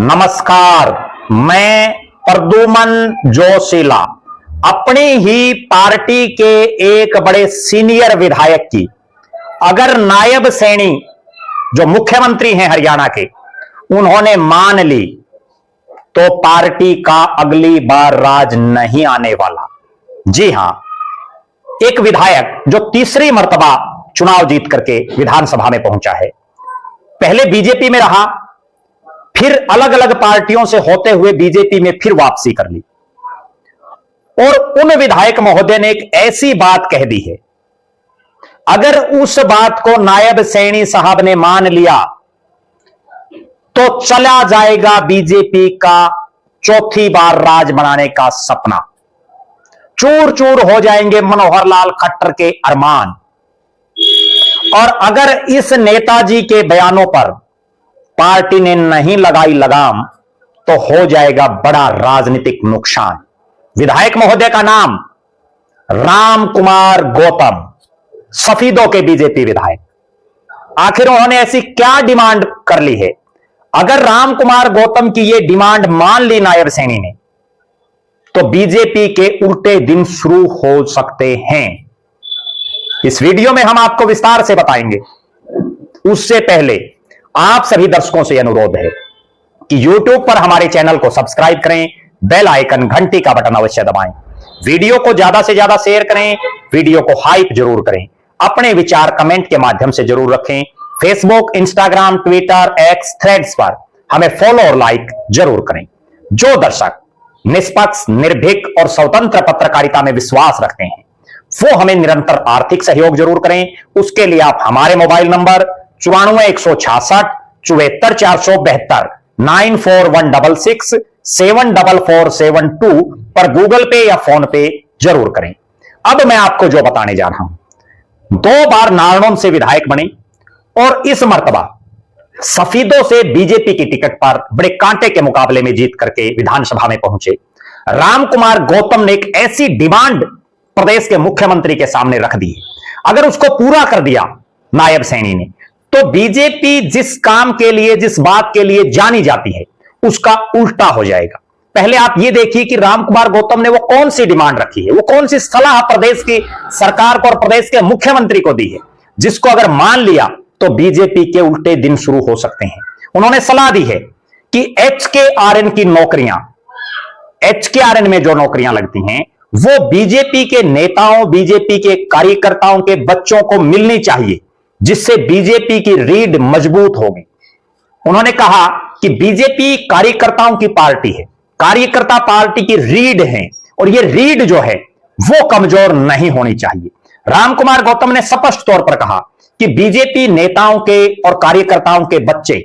नमस्कार, मैं प्रद्युमन जोशीला अपनी ही पार्टी के एक बड़े सीनियर विधायक की अगर नायब सैनी जो मुख्यमंत्री हैं हरियाणा के उन्होंने मान ली तो पार्टी का अगली बार राज नहीं आने वाला। जी हां, एक विधायक जो तीसरी मर्तबा चुनाव जीत करके विधानसभा में पहुंचा है, पहले बीजेपी में रहा, फिर अलग अलग पार्टियों से होते हुए बीजेपी में फिर वापसी कर ली और उन विधायक महोदय ने एक ऐसी बात कह दी है, अगर उस बात को नायब सैनी साहब ने मान लिया तो चला जाएगा बीजेपी का चौथी बार राज बनाने का सपना, चूर चूर हो जाएंगे मनोहर लाल खट्टर के अरमान। और अगर इस नेताजी के बयानों पर पार्टी ने नहीं लगाई लगाम तो हो जाएगा बड़ा राजनीतिक नुकसान। विधायक महोदय का नाम राम कुमार गौतम, सफीदों के बीजेपी विधायक। आखिर उन्होंने ऐसी क्या डिमांड कर ली है? अगर राम कुमार गौतम की यह डिमांड मान ली नायब सैनी ने तो बीजेपी के उल्टे दिन शुरू हो सकते हैं। इस वीडियो में हम आपको विस्तार से बताएंगे। उससे पहले आप सभी दर्शकों से अनुरोध है कि YouTube पर हमारे चैनल को सब्सक्राइब करें, बेल आइकन घंटी का बटन अवश्य दबाएं, वीडियो को ज्यादा से ज्यादा शेयर करें, वीडियो को हाइप जरूर करें, अपने विचार कमेंट के माध्यम से जरूर रखें। Facebook, Instagram, Twitter, x, threads पर हमें फॉलो और लाइक जरूर करें। जो दर्शक निष्पक्ष, निर्भीक और स्वतंत्र पत्रकारिता में विश्वास रखते हैं वो हमें निरंतर आर्थिक सहयोग जरूर करें। उसके लिए आप हमारे मोबाइल नंबर 94 166 74 472 94 166 74472 पर गूगल पे या फोन पे जरूर करें। अब मैं आपको जो बताने जा रहा हूं, 2 बार नारनौल से विधायक बने और इस मर्तबा सफीदों से बीजेपी की टिकट पर बड़े कांटे के मुकाबले में जीत करके विधानसभा में पहुंचे राम कुमार गौतम ने एक ऐसी डिमांड प्रदेश के मुख्यमंत्री के सामने रख दी है, अगर उसको पूरा कर दिया नायब सैनी ने तो बीजेपी जिस काम के लिए, जिस बात के लिए जानी जाती है उसका उल्टा हो जाएगा। पहले आप ये देखिए कि राम कुमार गौतम ने वो कौन सी डिमांड रखी है, वो कौन सी सलाह प्रदेश की सरकार को और प्रदेश के मुख्यमंत्री को दी है, जिसको अगर मान लिया तो बीजेपी के उल्टे दिन शुरू हो सकते हैं। उन्होंने सलाह दी है कि HKRN की नौकरियां, HKRN में जो नौकरियां लगती हैं वो बीजेपी के नेताओं, बीजेपी के कार्यकर्ताओं के बच्चों को मिलनी चाहिए, जिससे बीजेपी की रीढ़ मजबूत होगी। उन्होंने कहा कि बीजेपी कार्यकर्ताओं की पार्टी है, कार्यकर्ता पार्टी की रीढ़ है और ये रीढ़ जो है वो कमजोर नहीं होनी चाहिए। राम कुमार गौतम ने स्पष्ट तौर पर कहा कि बीजेपी नेताओं के और कार्यकर्ताओं के बच्चे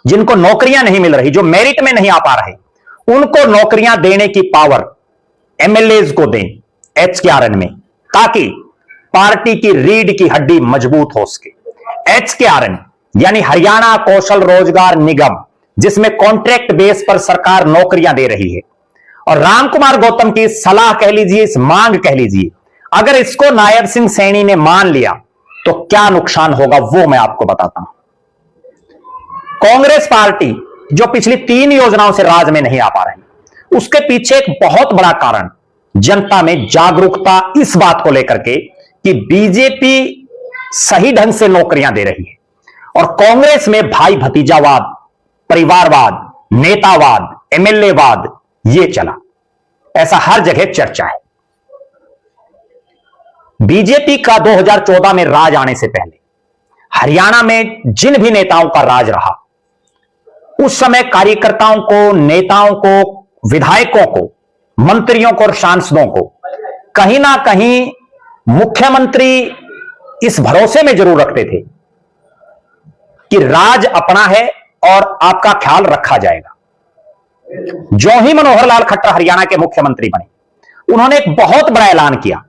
जिनको नौकरियां नहीं मिल रही, जो मेरिट में नहीं आ पा रहे, उनको नौकरियां देने की पावर MLAs को दें HKRN में, ताकि पार्टी की रीढ़ की हड्डी मजबूत हो सके। HKRN यानी हरियाणा कौशल रोजगार निगम, जिसमें कॉन्ट्रैक्ट बेस पर सरकार नौकरियां दे रही है। और राम कुमार गौतम की सलाह कह लीजिए, इस मांग कह लीजिए, अगर इसको नायब सिंह सैनी ने मान लिया तो क्या नुकसान होगा वो मैं आपको बताता हूं। कांग्रेस पार्टी जो पिछली 3 योजनाओं से राज में नहीं आ पा रही, उसके पीछे एक बहुत बड़ा कारण जनता में जागरूकता इस बात को लेकर के कि बीजेपी सही ढंग से नौकरियां दे रही है और कांग्रेस में भाई भतीजावाद, परिवारवाद, नेतावाद, MLA-वाद ये चला, ऐसा हर जगह चर्चा है। बीजेपी का 2014 में राज आने से पहले हरियाणा में जिन भी नेताओं का राज रहा, उस समय कार्यकर्ताओं को, नेताओं को, विधायकों को, मंत्रियों को और सांसदों को कहीं ना कहीं मुख्यमंत्री इस भरोसे में जरूर रखते थे कि राज अपना है और आपका ख्याल रखा जाएगा। जो ही मनोहर लाल खट्टर हरियाणा के मुख्यमंत्री बने, उन्होंने एक बहुत बड़ा ऐलान किया,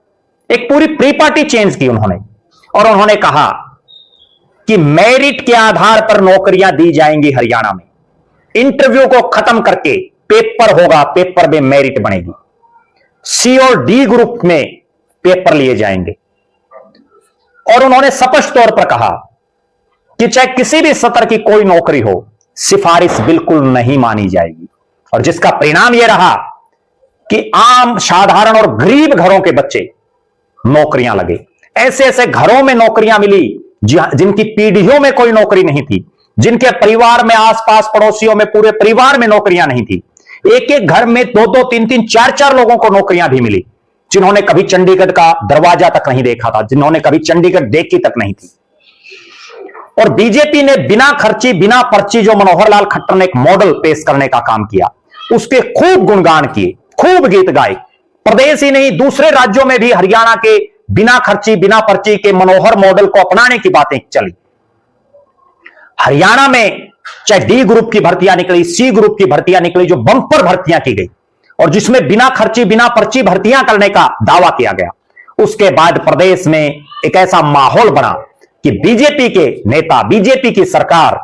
एक पूरी प्री पार्टी चेंज की उन्होंने, और उन्होंने कहा कि मेरिट के आधार पर नौकरियां दी जाएंगी हरियाणा में। इंटरव्यू को खत्म करके पेपर होगा, पेपर में मेरिट बनेगी। C और D ग्रुप में पेपर लिए जाएंगे। और उन्होंने स्पष्ट तौर पर कहा कि चाहे किसी भी स्तर की कोई नौकरी हो, सिफारिश बिल्कुल नहीं मानी जाएगी। और जिसका परिणाम यह रहा कि आम साधारण और गरीब घरों के बच्चे नौकरियां लगे। ऐसे ऐसे घरों में नौकरियां मिली जिनकी पीढ़ियों में कोई नौकरी नहीं थी, जिनके परिवार में आसपास पड़ोसियों में पूरे परिवार में नौकरियां नहीं थी। एक एक घर में दो दो तीन तीन चार चार लोगों को नौकरियां भी मिली, जिन्होंने कभी चंडीगढ़ का दरवाजा तक नहीं देखा था, जिन्होंने कभी चंडीगढ़ देखी तक नहीं थी। और बीजेपी ने बिना खर्ची बिना पर्ची जो मनोहर लाल खट्टर ने एक मॉडल पेश करने का काम किया, उसके खूब गुणगान किए, खूब गीत गाए। प्रदेश ही नहीं दूसरे राज्यों में भी हरियाणा के बिना खर्ची बिना पर्ची के मनोहर मॉडल को अपनाने की बातें चली। हरियाणा में चाहे डी ग्रुप की भर्तियां निकली, सी ग्रुप की भर्तियां निकली, जो बंपर भर्तियां की गई और जिसमें बिना खर्ची बिना पर्ची भर्तियां करने का दावा किया गया। उसके बाद प्रदेश में एक ऐसा माहौल बना कि बीजेपी के नेता, बीजेपी की सरकार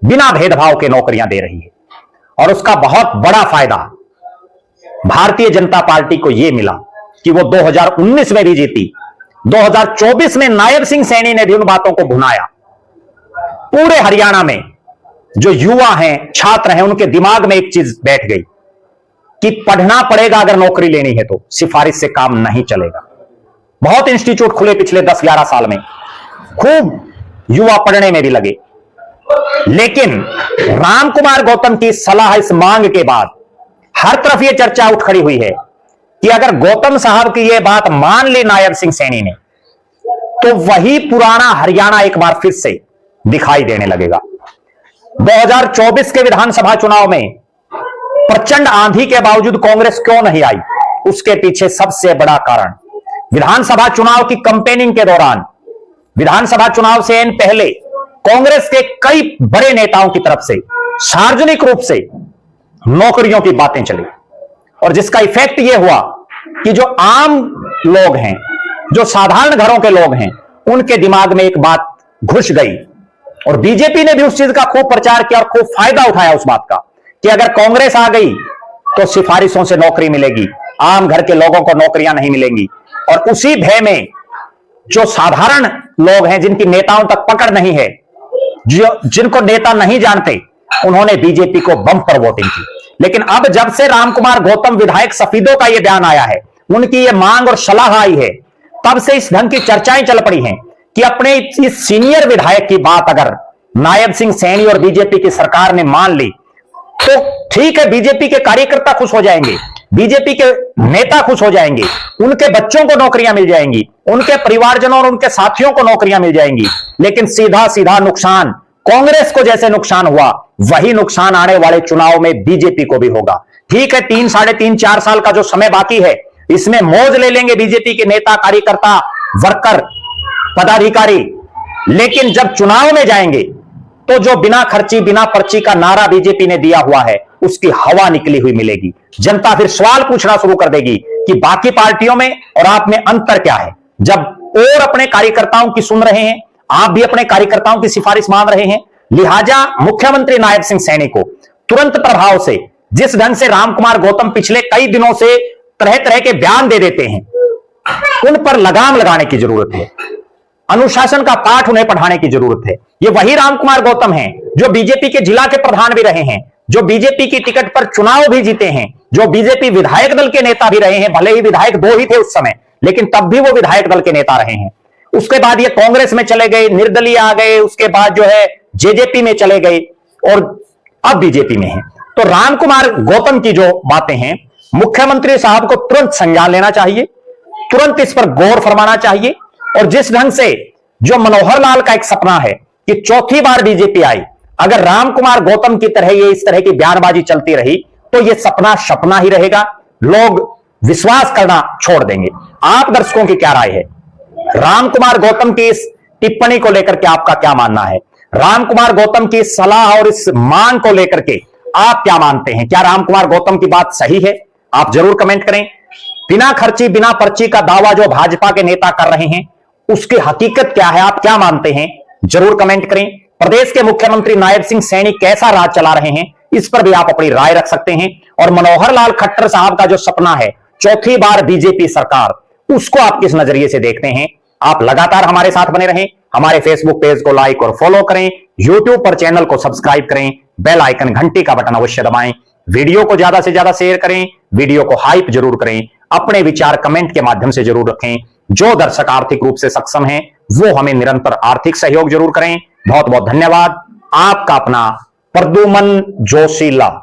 बिना भेदभाव के नौकरियां दे रही है। और उसका बहुत बड़ा फायदा भारतीय जनता पार्टी को यह मिला कि वो 2019 में भी जीती। 2024 में नायब सिंह सैनी ने भी उन बातों को भुनाया। पूरे हरियाणा में जो युवा हैं, छात्र हैं, उनके दिमाग में एक चीज बैठ गई कि पढ़ना पड़ेगा, अगर नौकरी लेनी है तो सिफारिश से काम नहीं चलेगा। बहुत इंस्टीट्यूट खुले पिछले 10-11 साल में, खूब युवा पढ़ने में भी लगे। लेकिन रामकुमार गौतम की सलाह, इस मांग के बाद हर तरफ यह चर्चा उठ खड़ी हुई है कि अगर गौतम साहब की यह बात मान ली नायब सिंह सैनी ने, तो वही पुराना हरियाणा एक बार फिर से दिखाई देने लगेगा। 2024 के विधानसभा चुनाव में प्रचंड आंधी के बावजूद कांग्रेस क्यों नहीं आई, उसके पीछे सबसे बड़ा कारण विधानसभा चुनाव की कैंपेनिंग के दौरान, विधानसभा चुनाव से पहले कांग्रेस के कई बड़े नेताओं की तरफ से सार्वजनिक रूप से नौकरियों की बातें चली। और जिसका इफेक्ट यह हुआ कि जो आम लोग हैं, जो साधारण घरों के लोग हैं, उनके दिमाग में एक बात घुस गई। और बीजेपी ने भी उस चीज का खूब प्रचार किया और खूब फायदा उठाया उस बात का कि अगर कांग्रेस आ गई तो सिफारिशों से नौकरी मिलेगी, आम घर के लोगों को नौकरियां नहीं मिलेंगी। और उसी भय में जो साधारण लोग हैं, जिनकी नेताओं तक पकड़ नहीं है, जिनको नेता नहीं जानते, उन्होंने बीजेपी को बम्पर वोटिंग की। लेकिन अब जब से रामकुमार गौतम विधायक सफीदों का यह बयान आया है, उनकी यह मांग और सलाह आई है, तब से इस ढंग की चर्चाएं चल पड़ी हैं कि अपने इस सीनियर विधायक की बात अगर नायब सिंह सैनी और बीजेपी की सरकार ने मान ली तो ठीक है, बीजेपी के कार्यकर्ता खुश हो जाएंगे, बीजेपी के नेता खुश हो जाएंगे, उनके बच्चों को नौकरियां मिल जाएंगी, उनके परिवारजनों और उनके साथियों को नौकरियां मिल जाएंगी। लेकिन सीधा सीधा नुकसान कांग्रेस को जैसे नुकसान हुआ, वही नुकसान आने वाले चुनाव में बीजेपी को भी होगा। ठीक है, 3, साढ़े 3, 4 साल का जो समय बाकी है, इसमें मौज ले लेंगे बीजेपी के नेता, कार्यकर्ता, वर्कर, पदाधिकारी। लेकिन जब चुनाव में जाएंगे तो जो बिना खर्ची बिना पर्ची का नारा बीजेपी ने दिया हुआ है, उसकी हवा निकली हुई मिलेगी। जनता फिर सवाल पूछना शुरू कर देगी कि बाकी पार्टियों में और आप में अंतर क्या है। जब और अपने कार्यकर्ताओं की सुन रहे हैं, आप भी अपने कार्यकर्ताओं की सिफारिश मान रहे हैं। लिहाजा मुख्यमंत्री नायब सिंह सैनी को तुरंत प्रभाव से, जिस ढंग से रामकुमार गौतम पिछले कई दिनों से तरह तरह के बयान दे देते हैं, उन पर लगाम लगाने की जरूरत है। अनुशासन का पाठ उन्हें पढ़ाने की जरूरत है। ये वही रामकुमार गौतम हैं जो बीजेपी के जिला के प्रधान भी रहे हैं, जो बीजेपी की टिकट पर चुनाव भी जीते हैं, जो बीजेपी विधायक दल के नेता भी रहे हैं। भले ही विधायक 2 ही थे उस समय, लेकिन तब भी वो विधायक दल के नेता रहे हैं। उसके बाद ये कांग्रेस में चले गए, निर्दलीय आ गए, उसके बाद जो है जेजेपी में चले गए और अब बीजेपी में है। तो रामकुमार गौतम की जो बातें हैं, मुख्यमंत्री साहब को तुरंत संज्ञान लेना चाहिए, तुरंत इस पर गौर फरमाना चाहिए। और जिस ढंग से जो मनोहर लाल का एक सपना है कि चौथी बार बीजेपी आई, अगर रामकुमार गौतम की तरह ये इस तरह की बयानबाजी चलती रही तो ये सपना सपना ही रहेगा, लोग विश्वास करना छोड़ देंगे। आप दर्शकों की क्या राय है? रामकुमार गौतम की इस टिप्पणी को लेकर के आपका क्या मानना है? रामकुमार गौतम की सलाह और इस मांग को लेकर के आप क्या मानते हैं? क्या रामकुमार गौतम की बात सही है? आप जरूर कमेंट करें। बिना खर्ची बिना पर्ची का दावा जो भाजपा के नेता कर रहे हैं, उसकी हकीकत क्या है? आप क्या मानते हैं? जरूर कमेंट करें। प्रदेश के मुख्यमंत्री नायब सिंह सैनी कैसा राज चला रहे हैं, इस पर भी आप अपनी राय रख सकते हैं। और मनोहर लाल खट्टर साहब का जो सपना है, चौथी बार बीजेपी सरकार, उसको आप किस नजरिए से देखते हैं? आप लगातार हमारे साथ बने रहें। हमारे फेसबुक पेज को लाइक और फॉलो करें, यूट्यूब पर चैनल को सब्सक्राइब करें, बेल आइकन घंटी का बटन अवश्य दबाएं, वीडियो को ज्यादा से ज्यादा शेयर करें, वीडियो को हाइप जरूर करें, अपने विचार कमेंट के माध्यम से जरूर रखें। जो दर्शक आर्थिक रूप से सक्षम हैं वो हमें निरंतर आर्थिक सहयोग जरूर करें। बहुत बहुत धन्यवाद। आपका अपना प्रद्युमन जोशीला।